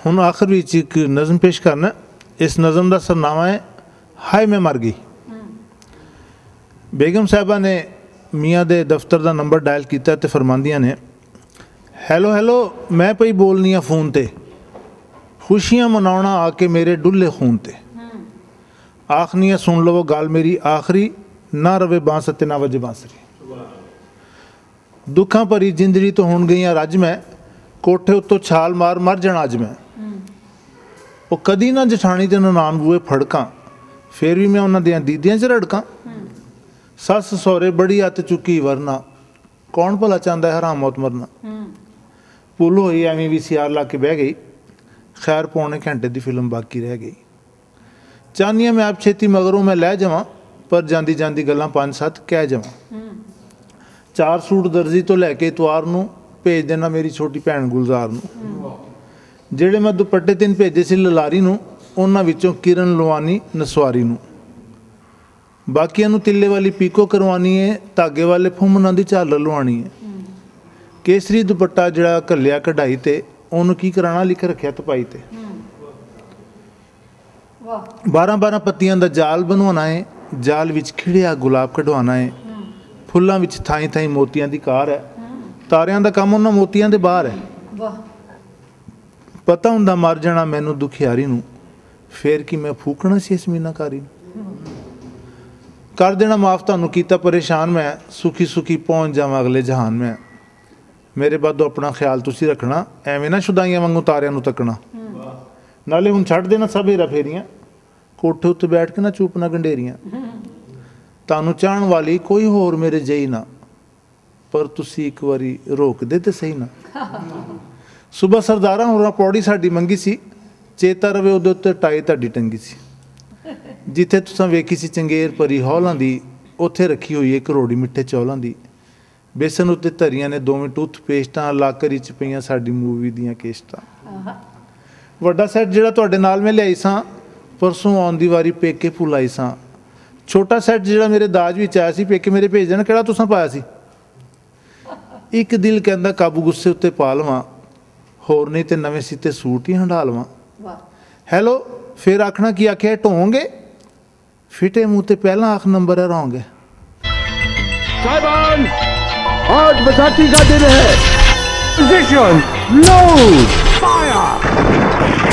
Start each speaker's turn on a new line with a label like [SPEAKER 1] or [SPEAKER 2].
[SPEAKER 1] हुण आखिर विच एक नज़म पेश करना। इस नज़म का सरनामा है हाय मैं मर गई। बेगम साहबा ने मियाँ दे दफ्तर का नंबर डायल किया तो फरमांदियां ने, हैलो हैलो मैं पई बोलनी आ फोन ते, खुशियां मनाउणा आके मेरे डुल्ले खून ते, आखनियां सुन लवो गल मेरी आखरी, ना रवे बांस ते ना वजे बांसरी। दुखां भरी जिंदड़ी तो हुण गईयां रज मैं, कोठे उत्तों छाल मार मर जाना अज मैं। वो कदी ना जठानी ते ननान बूए फड़कां, फिर भी मैं उन्हां दियां दीदियां च रड़कां। सस सौरे बड़ी अत चुकी वरना, कौन भला चाहता है हराम मौत मरना। पुल होई एवें भी सियार ला के बह गई, खैर पौने घंटे की फिल्म बाकी रह गई। चाहनी मैं आप छेती मगरों मैं लै जावां, पर जांदी जांदी गल्लां 5-7 कह जावां। 4 सूट दर्जी तो लैके इतवार नूं भेज देना मेरी छोटी भैन गुलजार नूं। ਜਿਹੜੇ मैं दुपट्टे 3 भेजे सी ललारी नूं, उन्हां विचों किरण लवानी नसवारी नूं। बाकियां नूं तिल्ले वाली पीको करवानी है, धागे वाले फुम्मनां दी झालर लवानी है। केसरी दुपट्टा जिहड़ा घल्लिया कढ़ाई ते, उहनूं की कराना लिख रखिया तपाई ते। 12-12 पत्तियां दा जाल बनवाना है, जाल विच खिड़िया गुलाब कढवाना है। फुल्लां विच थाई थाई मोतियां दी कार है, तारियां दा काम उन्हां मोतियां दे बाहर है। पता हुंदा मर जाना मैनू दुखियारी नूं, फिर कि मैं फूकना सी इस मीनाकारी नूं। कर देना माफ़ तुहानूं कीता परेशान मैं, सुखी सुखी पहुँच जावां अगले जहान में। मेरे बादों अपना ख्याल तुसी रखना, एवें ना शुदाइयां वांगू तारियां नूं तकना। नाले हुण छड्ड देना सब हेरा फेरियां, कोठे उत्ते बैठ के ना चूपना गंढेरियां। तुहानूं चाहण वाली कोई होर मेरे जई ना, पर तुसी एक वारी रोक दे ते सही ना। सुबह सरदारा होरां पौड़ी साडी मंगी सी, चेता रवे उहदे उत्ते टाई तुहाडी टंगी सी। जिथे तुसां वेखी सी चंगेर परी हौलां दी, उत्थे रखी हुई है करोड़ी मिठे चौलां दी। बेसन उत्ते धरियां ने 2 टूथपेस्टां, लाकर च पईयां साडी मूवी दीयां केस्टां। वड्डा सैट जिहड़ा तुहाडे नाल मैं लिआई सां, परसों आउण दी वारी पेके भुल आई सां। छोटा सैट जिहड़ा मेरे दाज विच आया सी, पेके मेरे भेज देना, किहड़ा तुसां पाया सी। एक दिल कहंदा काबू गुस्से उत्ते पा लवां, होर नहीं तो नवें सीते सूट ही हंडा लवां। हैलो फिर आखना की आख्या ढोंगे, फिटे मुँह ते पहला आख नंबर है रॉन्ग है।
[SPEAKER 2] साहिबान आज बैसाखी का दिन है। Position load fire.